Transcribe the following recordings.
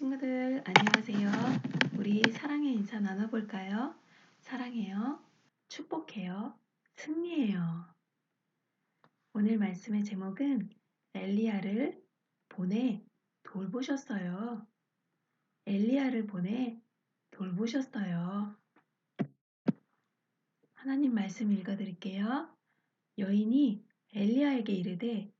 친구들, 안녕하세요. 우리 사랑의 인사 나눠볼까요? 사랑해요. 축복해요. 승리해요. 오늘 말씀의 제목은 엘리야를 보내 돌보셨어요. 엘리야를 보내 돌보셨어요. 하나님 말씀 읽어드릴게요. 여인이 엘리야에게 이르되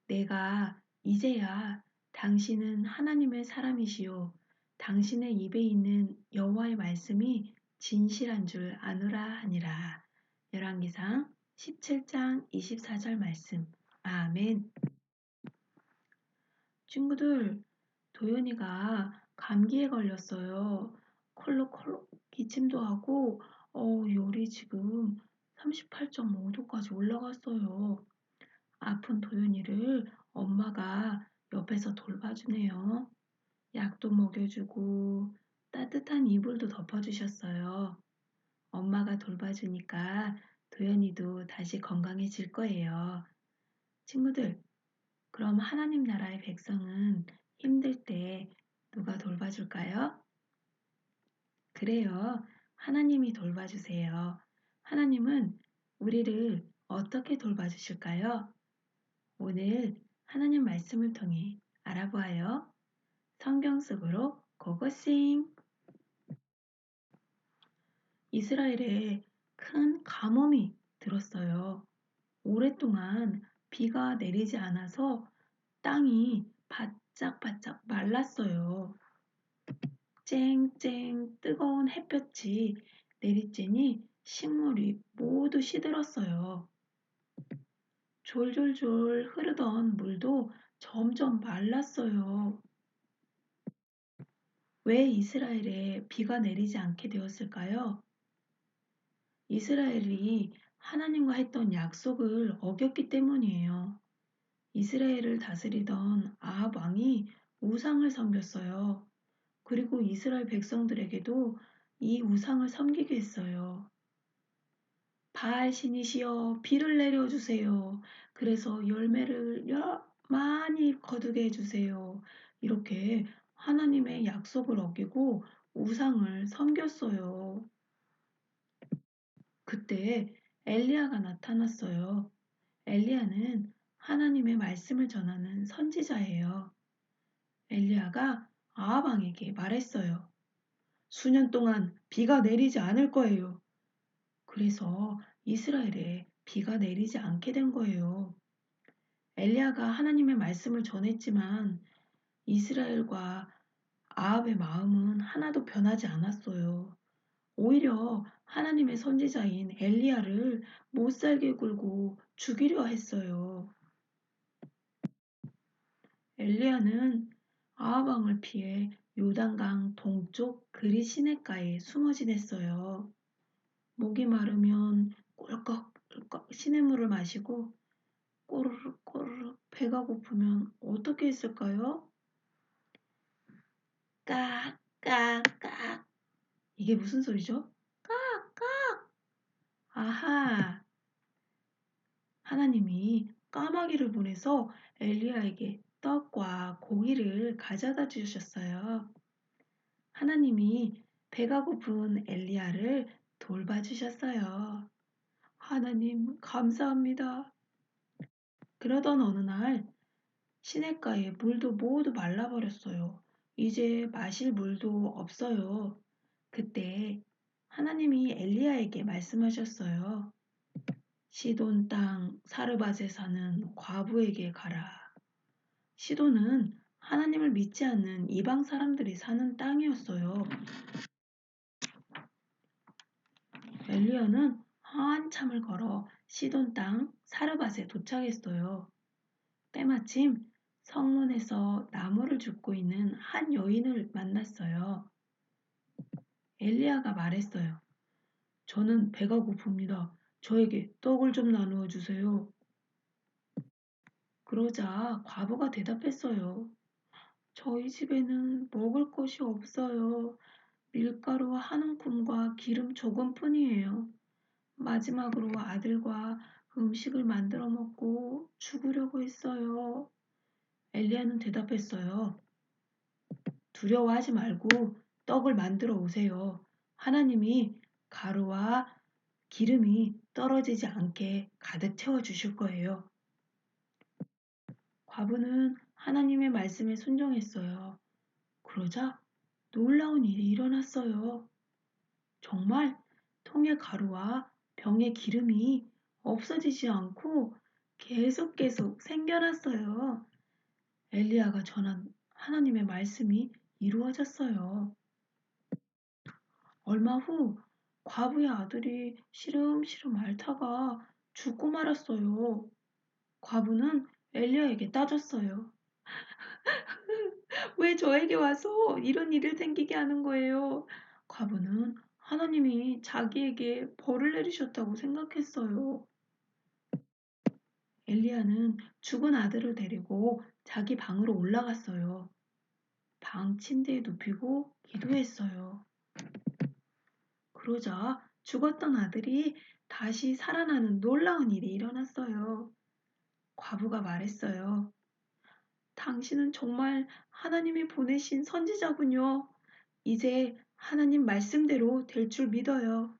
내가 이제야 당신은 하나님의 사람이시요 당신의 입에 있는 여호와의 말씀이 진실한 줄 아노라 하니라. 열왕기상 17장 24절 말씀. 아멘. 친구들, 도연이가 감기에 걸렸어요. 콜록콜록 기침도 하고 열이 지금 38.5도까지 올라갔어요. 아픈 도윤이를 엄마가 옆에서 돌봐주네요. 약도 먹여주고 따뜻한 이불도 덮어주셨어요. 엄마가 돌봐주니까 도연이도 다시 건강해질 거예요. 친구들, 그럼 하나님 나라의 백성은 힘들 때 누가 돌봐줄까요? 그래요. 하나님이 돌봐주세요. 하나님은 우리를 어떻게 돌봐주실까요? 오늘 하나님 말씀을 통해 알아보아요. 성경 속으로 고고싱! 이스라엘에 큰 가뭄이 들었어요. 오랫동안 비가 내리지 않아서 땅이 바짝바짝 말랐어요. 쨍쨍 뜨거운 햇볕이 내리쬐니 식물이 모두 시들었어요. 졸졸졸 흐르던 물도 점점 말랐어요. 왜 이스라엘에 비가 내리지 않게 되었을까요? 이스라엘이 하나님과 했던 약속을 어겼기 때문이에요. 이스라엘을 다스리던 아합 왕이 우상을 섬겼어요. 그리고 이스라엘 백성들에게도 이 우상을 섬기게 했어요. 바알 신이시여 비를 내려주세요. 그래서 열매를 많이 거두게 해주세요. 이렇게 하나님의 약속을 어기고 우상을 섬겼어요. 그때 엘리야가 나타났어요. 엘리야는 하나님의 말씀을 전하는 선지자예요. 엘리야가 아합 왕에게 말했어요. 수년 동안 비가 내리지 않을 거예요. 그래서 이스라엘에 비가 내리지 않게 된 거예요. 엘리야가 하나님의 말씀을 전했지만 이스라엘과 아합의 마음은 하나도 변하지 않았어요. 오히려 하나님의 선지자인 엘리야를 못살게 굴고 죽이려 했어요. 엘리야는 아합 왕을 피해 요단강 동쪽 그리 시냇가에 숨어 지냈어요. 목이 마르면 꿀꺽꿀꺽 시냇물을 마시고 꼬르륵 꼬르륵 배가 고프면 어떻게 했을까요? 깍깍깍. 이게 무슨 소리죠? 깍깍. 아하. 하나님이 까마귀를 보내서 엘리야에게 떡과 고기를 가져다 주셨어요. 하나님이 배가 고픈 엘리야를 돌봐주셨어요. 하나님 감사합니다. 그러던 어느 날 시냇가에 물도 모두 말라버렸어요. 이제 마실 물도 없어요. 그때 하나님이 엘리야에게 말씀하셨어요. 시돈 땅 사르밧에 사는 과부에게 가라. 시돈은 하나님을 믿지 않는 이방 사람들이 사는 땅이었어요. 엘리야는 한참을 걸어 시돈 땅 사르밧에 도착했어요. 때마침 성문에서 나무를 줍고 있는 한 여인을 만났어요. 엘리야가 말했어요. 저는 배가 고픕니다. 저에게 떡을 좀 나누어 주세요. 그러자 과부가 대답했어요. 저희 집에는 먹을 것이 없어요. 밀가루 한 움큼과 기름 조금뿐이에요. 마지막으로 아들과 음식을 만들어 먹고 죽으려고 했어요. 엘리야는 대답했어요. 두려워하지 말고 떡을 만들어 오세요. 하나님이 가루와 기름이 떨어지지 않게 가득 채워 주실 거예요. 과부는 하나님의 말씀에 순종했어요. 그러자 놀라운 일이 일어났어요. 정말 통의 가루와 병의 기름이 없어지지 않고 계속 생겨났어요. 엘리야가 전한 하나님의 말씀이 이루어졌어요. 얼마 후 과부의 아들이 시름시름 앓다가 죽고 말았어요. 과부는 엘리야에게 따졌어요. 왜 저에게 와서 이런 일을 생기게 하는 거예요? 과부는 하나님이 자기에게 벌을 내리셨다고 생각했어요. 엘리야는 죽은 아들을 데리고 자기 방으로 올라갔어요. 방 침대에 눕히고 기도했어요. 그러자 죽었던 아들이 다시 살아나는 놀라운 일이 일어났어요. 과부가 말했어요. 당신은 정말 하나님이 보내신 선지자군요. 이제 하나님 말씀대로 될 줄 믿어요.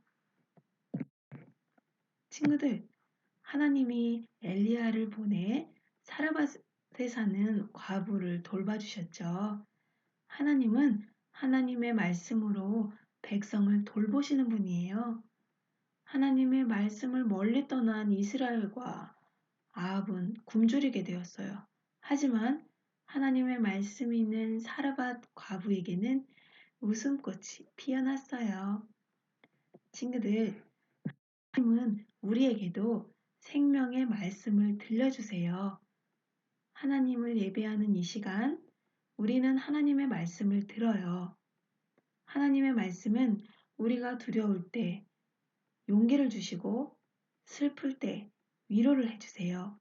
친구들, 하나님이 엘리야를 보내 사르밧에 사는 과부를 돌봐주셨죠. 하나님은 하나님의 말씀으로 백성을 돌보시는 분이에요. 하나님의 말씀을 멀리 떠난 이스라엘과 아합은 굶주리게 되었어요. 하지만 하나님의 말씀이 있는 사르밧 과부에게는 웃음꽃이 피어났어요. 친구들, 하나님은 우리에게도 생명의 말씀을 들려주세요. 하나님을 예배하는 이 시간, 우리는 하나님의 말씀을 들어요. 하나님의 말씀은 우리가 두려울 때 용기를 주시고 슬플 때 위로를 해주세요.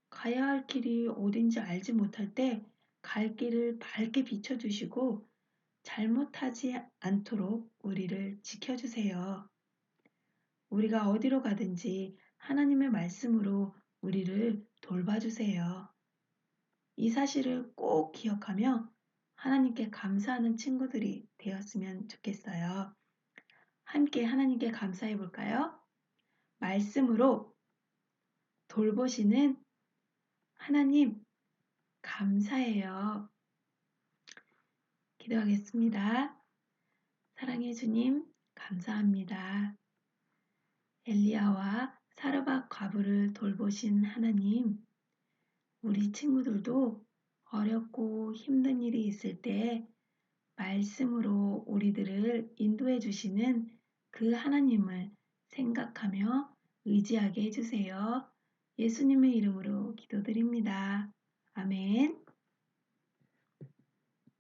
가야 할 길이 어딘지 알지 못할 때 갈 길을 밝게 비춰주시고 잘못하지 않도록 우리를 지켜주세요. 우리가 어디로 가든지 하나님의 말씀으로 우리를 돌봐주세요. 이 사실을 꼭 기억하며 하나님께 감사하는 친구들이 되었으면 좋겠어요. 함께 하나님께 감사해 볼까요? 말씀으로 돌보시는 하나님, 감사해요. 기도하겠습니다. 사랑해 주님, 감사합니다. 엘리야와 사르밧 과부를 돌보신 하나님, 우리 친구들도 어렵고 힘든 일이 있을 때 말씀으로 우리들을 인도해 주시는 그 하나님을 생각하며 의지하게 해주세요. 예수님의 이름으로 기도드립니다.